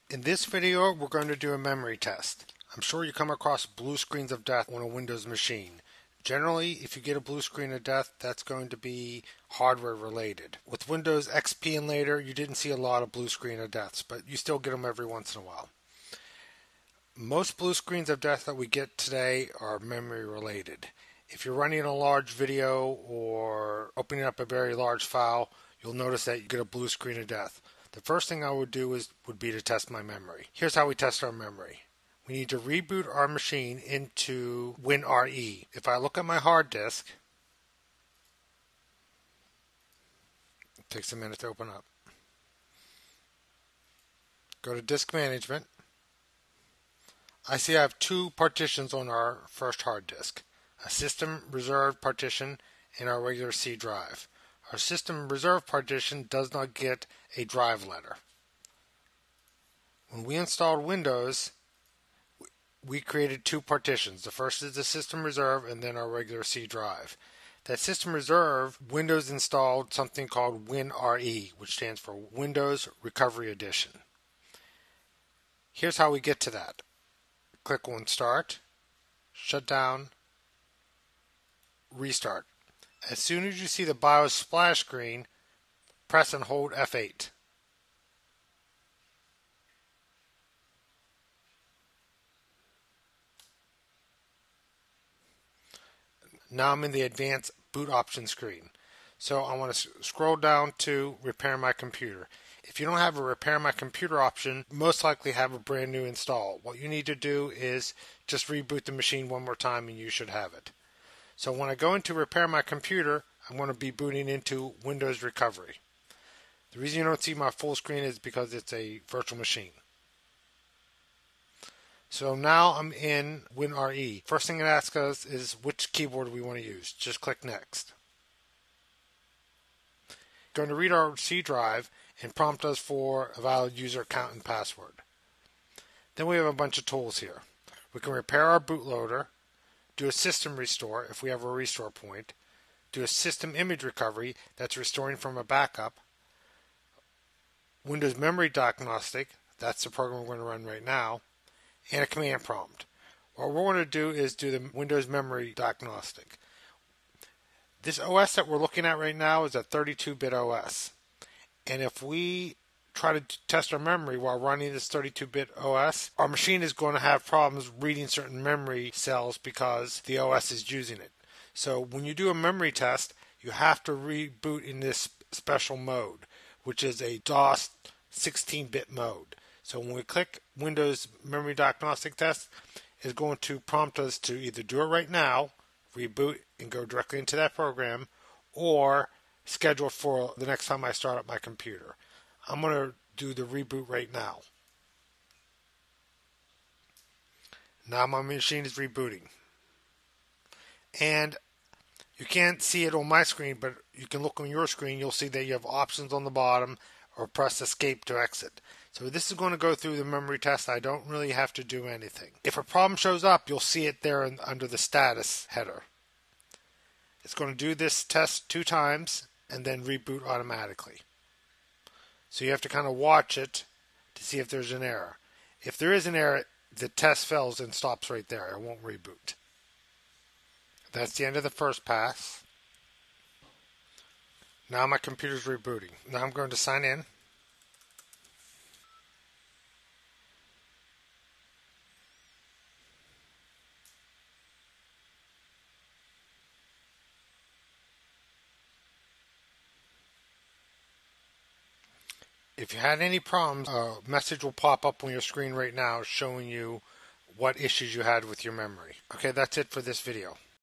In this video, we're going to do a memory test. I'm sure you come across blue screens of death on a Windows machine. Generally, if you get a blue screen of death, that's going to be hardware related. With Windows XP and later, you didn't see a lot of blue screen of deaths, but you still get them every once in a while. Most blue screens of death that we get today are memory related. If you're running a large video or opening up a very large file, you'll notice that you get a blue screen of death. The first thing I would do would be to test my memory. Here's how we test our memory. We need to reboot our machine into WinRe. If I look at my hard disk, it takes a minute to open up. Go to Disk Management. I see I have two partitions on our first hard disk, a System Reserved partition and our regular C drive. Our System Reserved partition does not get a drive letter. When we installed Windows, we created two partitions. The first is the System Reserve and then our regular C drive. That System Reserve, Windows installed something called WinRe, which stands for Windows Recovery Edition. Here's how we get to that. Click on Start, Shut Down, Restart. As soon as you see the BIOS splash screen, press and hold F8. Now I'm in the Advanced Boot Options screen. So I want to scroll down to Repair My Computer. If you don't have a Repair My Computer option, most likely have a brand new install. What you need to do is just reboot the machine one more time and you should have it. So when I go into Repair My Computer, I'm going to be booting into Windows Recovery. The reason you don't see my full screen is because it's a virtual machine. So now I'm in WinRe. First thing it asks us is which keyboard we want to use. Just click Next. Going to read our C drive and prompt us for a valid user account and password. Then we have a bunch of tools here. We can repair our bootloader, do a system restore if we have a restore point, do a system image recovery that's restoring from a backup, Windows Memory Diagnostic, that's the program we're going to run right now, and a command prompt. What we're going to do is do the Windows Memory Diagnostic. This OS that we're looking at right now is a 32-bit OS. And if we try to test our memory while running this 32-bit OS, our machine is going to have problems reading certain memory cells because the OS is using it. So when you do a memory test, you have to reboot in this special mode, which is a DOS 16-bit mode. So when we click Windows Memory Diagnostic Test, it's going to prompt us to either do it right now, reboot and go directly into that program, or schedule for the next time I start up my computer. I'm going to do the reboot right now. Now my machine is rebooting. And you can't see it on my screen, but you can look on your screen. You'll see that you have options on the bottom or press escape to exit. So this is going to go through the memory test. I don't really have to do anything. If a problem shows up, you'll see it there under the status header. It's going to do this test 2 times and then reboot automatically. So you have to kind of watch it to see if there's an error. If there is an error, the test fails and stops right there. It won't reboot. That's the end of the first pass. Now my computer's rebooting. Now I'm going to sign in. If you had any problems, a message will pop up on your screen right now showing you what issues you had with your memory. Okay, that's it for this video.